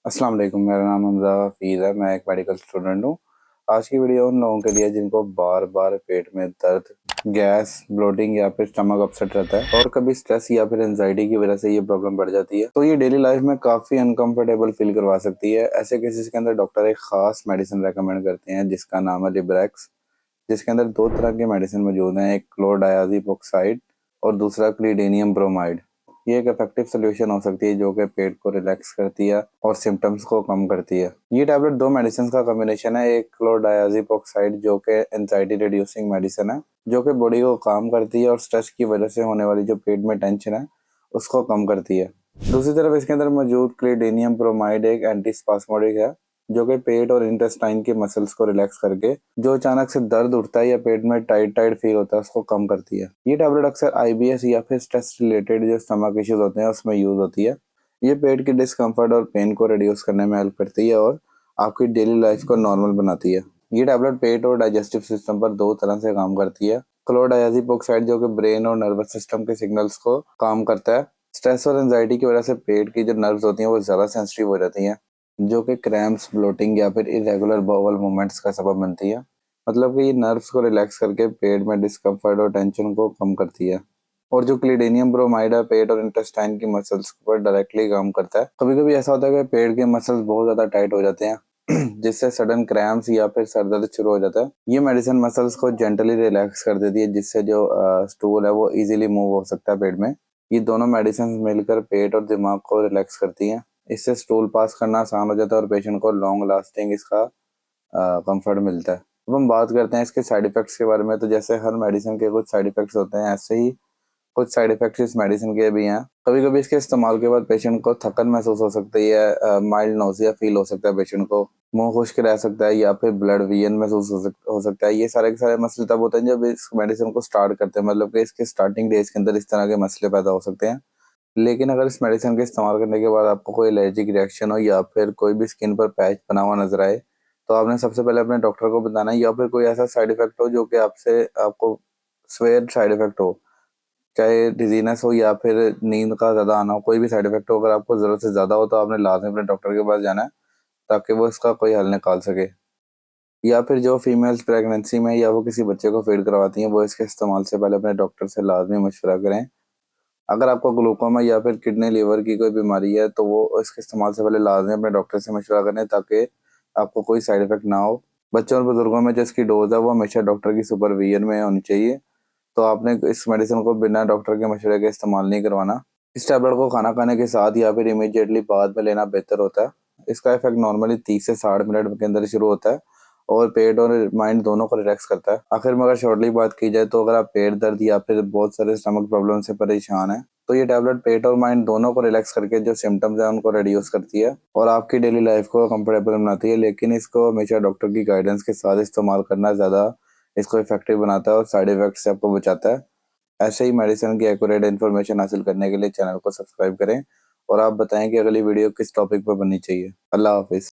अस्सलाम वालेकुम, मेरा नाम हमज़ा हफ़ीज़ है। मैं एक मेडिकल स्टूडेंट हूँ। आज की वीडियो उन लोगों के लिए जिनको बार-बार पेट में दर्द, गैस, ब्लोटिंग या फिर स्टमक अपसेट रहता है और कभी स्ट्रेस या फिर एंजाइटी की वजह से ये प्रॉब्लम बढ़ जाती है। तो ये डेली लाइफ में काफ़ी अनकंफर्टेबल फील करवा सकती है। ऐसे केसेस के अंदर डॉक्टर एक खास मेडिसिन रेकमेंड करते हैं जिसका नाम है लिब्रेक्स, जिसके अंदर 2 तरह के मेडिसिन मौजूद हैं, एक क्लोरडायाज़ेपोक्साइड और दूसरा क्लीडेनियम ब्रोमाइड। ये एक इफेक्टिव सोल्यूशन हो सकती है जो कि पेट को रिलैक्स करती है और सिम्टम्स को कम करती है। ये टैबलेट 2 मेडिसिन का कॉम्बिनेशन है, एक क्लोरडायाज़ेपोक्साइड जो कि एंजाइटी रिड्यूसिंग मेडिसिन है, जो कि बॉडी को काम करती है और स्ट्रेस की वजह से होने वाली जो पेट में टेंशन है, उसको कम करती है। दूसरी तरफ इसके अंदर मौजूद क्लीडेनियम ब्रोमाइड एक एंटीस्पास्मोडिक है, जो कि पेट और इंटेस्टाइन के मसल्स को रिलैक्स करके जो अचानक से दर्द उठता है या पेट में टाइट टाइट फील होता है उसको कम करती है। ये टैबलेट अक्सर आईबीएस या फिर स्ट्रेस रिलेटेड जो स्टमक इश्यूज होते हैं उसमें यूज होती है। ये पेट की डिस्कम्फर्ट और पेन को रिड्यूस करने में हेल्प करती है और आपकी डेली लाइफ को नॉर्मल बनाती है। ये टैबलेट पेट और डाइजेस्टिव सिस्टम पर 2 तरह से काम करती है। क्लोरडायाज़ेपोक्साइड जो कि ब्रेन और नर्वस सिस्टम के सिग्नल्स को काम करता है। स्ट्रेस और एंजाइटी की वजह से पेट की जो नर्व्स होती हैं वो ज़्यादा सेंसिटिव हो जाती हैं, जो कि क्रैम्प्स, ब्लोटिंग या फिर इरेगुलर बाउल मूवमेंट्स का सबब बनती है। मतलब कि ये नर्व्स को रिलैक्स करके पेट में डिस्कम्फर्ट और टेंशन को कम करती है। और जो क्लीडेनियम ब्रोमाइड है पेट और इंटेस्टाइन की मसल्स पर डायरेक्टली काम करता है। कभी-कभी ऐसा होता है कि पेट के मसल्स बहुत ज़्यादा टाइट हो जाते हैं जिससे सडन क्रैम्प्स या फिर सर दर्द शुरू हो जाता है। ये मेडिसिन मसल्स को जेंटली रिलैक्स कर देती है जिससे जो स्टूल है वो इजीली मूव हो सकता है पेट में। ये दोनों मेडिसिन मिलकर पेट और दिमाग को रिलैक्स करती हैं। इससे स्टूल पास करना आसान हो जाता है और पेशेंट को लॉन्ग लास्टिंग इसका कंफर्ट मिलता है। अब हम बात करते हैं इसके साइड इफेक्ट्स के बारे में, तो जैसे हर मेडिसिन के कुछ साइड इफेक्ट्स होते हैं, ऐसे ही कुछ साइड इफेक्ट्स इस मेडिसिन के भी हैं। कभी-कभी इसके इस्तेमाल के बाद पेशेंट को थकन महसूस हो सकती है, माइल्ड नोज़िया फील हो सकता है पेशेंट को, मुँह खुश्क रह सकता है या फिर ब्लड विजन महसूस हो सकता है। ये सारे के सारे मसले तब होते हैं जब इस मेडिसिन को स्टार्ट करते हैं, मतलब कि इसके स्टार्टिंग डेज़ के अंदर इस तरह के मसले पैदा हो सकते हैं। लेकिन अगर इस मेडिसिन के इस्तेमाल करने के बाद आपको कोई एलर्जिक रिएक्शन हो या फिर कोई भी स्किन पर पैच बना हुआ नज़र आए, तो आपने सबसे पहले अपने डॉक्टर को बताना है, या फिर कोई ऐसा साइड इफ़ेक्ट हो जो कि आपसे आपको स्वेयर साइड इफ़ेक्ट हो, चाहे डिज़ीनेस हो या फिर नींद का ज़्यादा आना हो, कोई भी साइड इफ़ेक्ट हो, अगर आपको ज़रूरत से ज़्यादा हो तो आपने लाज़मी अपने डॉक्टर के पास जाना है, ताकि वो इसका कोई हल निकाल सके। या फिर जो फीमेल्स प्रेगनेंसी में या वो किसी बच्चे को फ़ीड करवाती हैं, वो इसके इस्तेमाल से पहले अपने डॉक्टर से लाज़मी मशवरा करें। अगर आपको ग्लूकोमा या फिर किडनी लिवर की कोई बीमारी है तो वो इसके इस्तेमाल से पहले लाजमी अपने डॉक्टर से मशवरा करें ताकि आपको कोई साइड इफेक्ट ना हो। बच्चों और बुजुर्गों में जो इसकी डोज है वो हमेशा डॉक्टर की सुपरविजन में होनी चाहिए। तो आपने इस मेडिसिन को बिना डॉक्टर के मशवरे के इस्तेमाल नहीं करवाना। इस टैबलेट को खाना खाने के साथ या फिर इमीडिएटली बाद में लेना बेहतर होता है। इसका इफेक्ट नॉर्मली 30 से 60 मिनट के अंदर शुरू होता है और पेट और माइंड दोनों को रिलैक्स करता है। आखिर में अगर शॉर्टली बात की जाए तो अगर आप पेट दर्द या फिर बहुत सारे स्टमक प्रॉब्लम से परेशान हैं, तो ये टैबलेट पेट और माइंड दोनों को रिलैक्स करके जो सिम्टम्स हैं उनको रिड्यूस करती है और आपकी डेली लाइफ को कंफर्टेबल बनाती है। लेकिन इसको हमेशा डॉक्टर की गाइडेंस के साथ इस्तेमाल करना ज़्यादा इसको इफेक्टिव बनाता है और साइड इफेक्ट से आपको बचाता है। ऐसे ही मेडिसिन की एक्यूरेट इन्फॉर्मेशन हासिल करने के लिए चैनल को सब्सक्राइब करें और आप बताएं कि अगली वीडियो किस टॉपिक पर बननी चाहिए। अल्लाह हाफिज़।